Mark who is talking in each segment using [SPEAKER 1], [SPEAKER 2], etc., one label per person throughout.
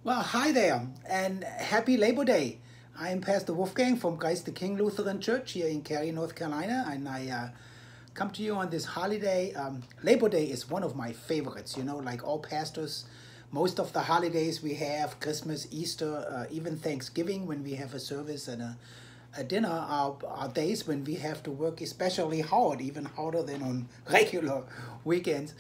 [SPEAKER 1] Well, hi there, and happy Labor Day. I'm Pastor Wolfgang from Christ the King Lutheran Church here in Cary, North Carolina, and I come to you on this holiday. Labor Day is one of my favorites, like all pastors. Most of the holidays we have, Christmas, Easter, even Thanksgiving, when we have a service and a dinner, are days when we have to work especially hard, even harder than on regular weekends.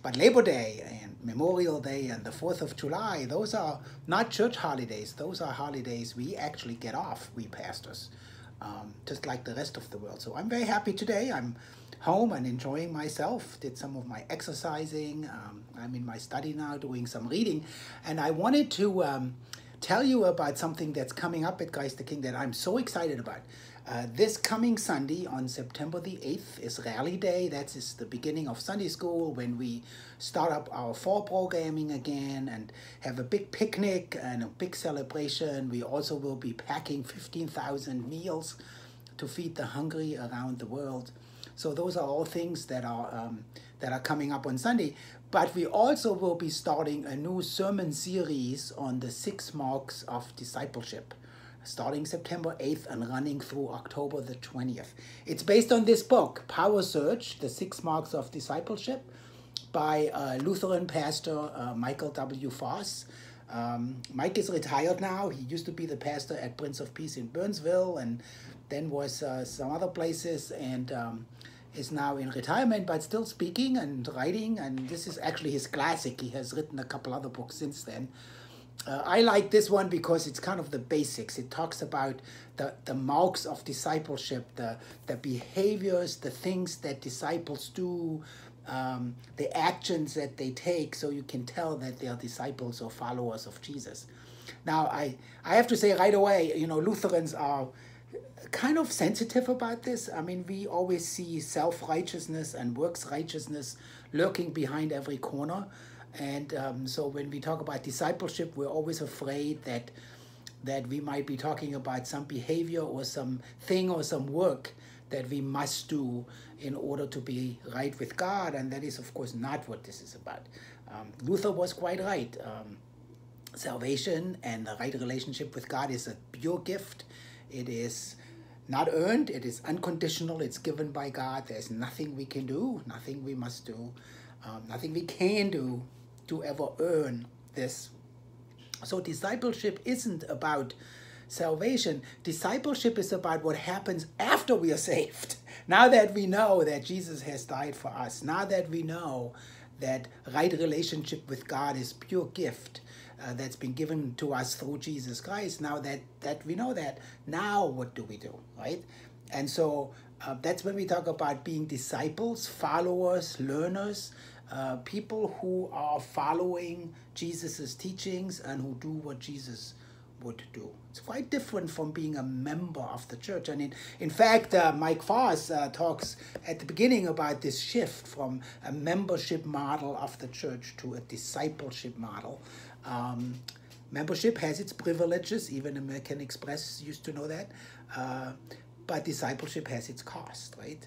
[SPEAKER 1] But Labor Day and Memorial Day and the 4th of July, those are not church holidays. Those are holidays we actually get off, we pastors, just like the rest of the world. So I'm very happy today. I'm home and enjoying myself, did some of my exercising. I'm in my study now doing some reading. And I wanted to tell you about something that's coming up at Christ the King that I'm so excited about. This coming Sunday on September the 8th is Rally Day. That is the beginning of Sunday school, when we start up our fall programming again and have a big picnic and a big celebration. We also will be packing 15,000 meals to feed the hungry around the world. So those are all things that are coming up on Sunday. But we also will be starting a new sermon series on the 6 marks of discipleship, starting September 8th and running through October the 20th. It's based on this book, Power Search, The 6 Marks of Discipleship, by Lutheran pastor Michael W. Voss. Mike is retired now. He used to be the pastor at Prince of Peace in Burnsville, and then was some other places, and is now in retirement, but still speaking and writing. And this is actually his classic. He has written a couple other books since then. I like this one because it's kind of the basics. It talks about the marks of discipleship, the behaviors, the things that disciples do, the actions that they take, so you can tell that they are disciples or followers of Jesus. Now, I have to say right away, Lutherans are kind of sensitive about this. I mean, we always see self-righteousness and works righteousness lurking behind every corner. And so when we talk about discipleship, we're always afraid that we might be talking about some behavior or some thing or some work that we must do in order to be right with God. And that is, of course, not what this is about. Luther was quite right. Salvation and the right relationship with God is a pure gift. It is not earned. It is unconditional. It's given by God. There's nothing we can do, nothing we must do, nothing we can do to ever earn this. So discipleship isn't about salvation. Discipleship is about what happens after we are saved. Now that we know that Jesus has died for us, now that we know that right relationship with God is pure gift, that's been given to us through Jesus Christ. Now that we know that, now what do we do, right? And so that's when we talk about being disciples, followers, learners, people who are following Jesus's teachings and who do what Jesus would do. It's quite different from being a member of the church. And in fact, Mike Voss talks at the beginning about this shift from a membership model of the church to a discipleship model. Membership has its privileges. Even American Express used to know that. But discipleship has its cost, right?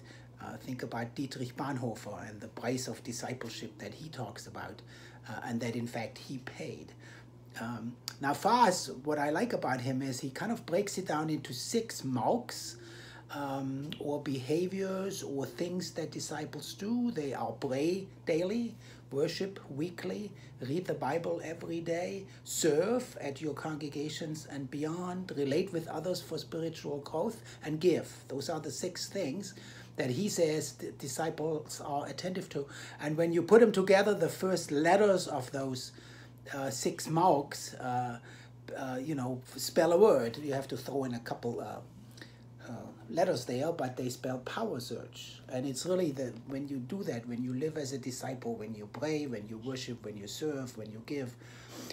[SPEAKER 1] Think about Dietrich Bonhoeffer and the price of discipleship that he talks about, and that in fact he paid. Now Voss, what I like about him is he kind of breaks it down into 6 marks, or behaviors or things that disciples do. They are pray daily, worship weekly, read the Bible every day, serve at your congregations and beyond, relate with others for spiritual growth, and give. Those are the 6 things that he says disciples are attentive to. And when you put them together, the first letters of those 6 marks, spell a word. You have to throw in a couple letters there, but they spell Power Search. And it's really when you do that, when you live as a disciple, when you pray, when you worship, when you serve, when you give,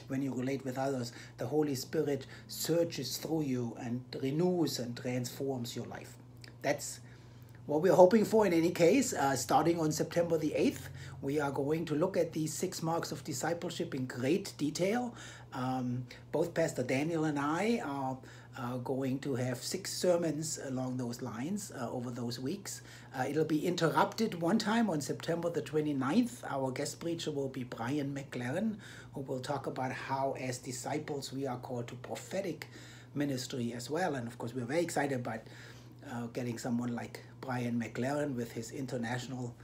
[SPEAKER 1] when you relate with others, the Holy Spirit searches through you and renews and transforms your life. That's what we're hoping for in any case, starting on September the 8th, we are going to look at these 6 marks of discipleship in great detail. Both Pastor Daniel and I are going to have 6 sermons along those lines over those weeks. It'll be interrupted one time on September the 29th. Our guest preacher will be Brian McLaren, who will talk about how as disciples we are called to prophetic ministry as well. And of course we're very excited about getting someone like Brian McLaren with his international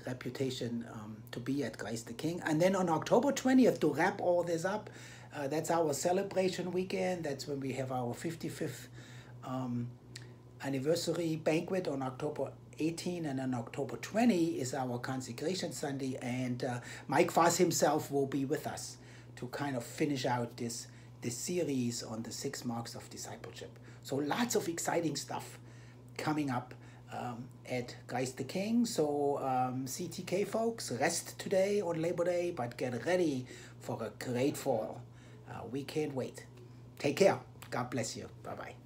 [SPEAKER 1] reputation to be at Christ the King. And then on October 20th, to wrap all this up, that's our celebration weekend. That's when we have our 55th anniversary banquet on October 18, and on October 20 is our Consecration Sunday, and Mike Foss himself will be with us to kind of finish out this series on the 6 marks of discipleship. So lots of exciting stuff coming up at Christ the King. So CTK folks, rest today on Labor Day, but get ready for a great fall. We can't wait. Take care. God bless you. Bye-bye.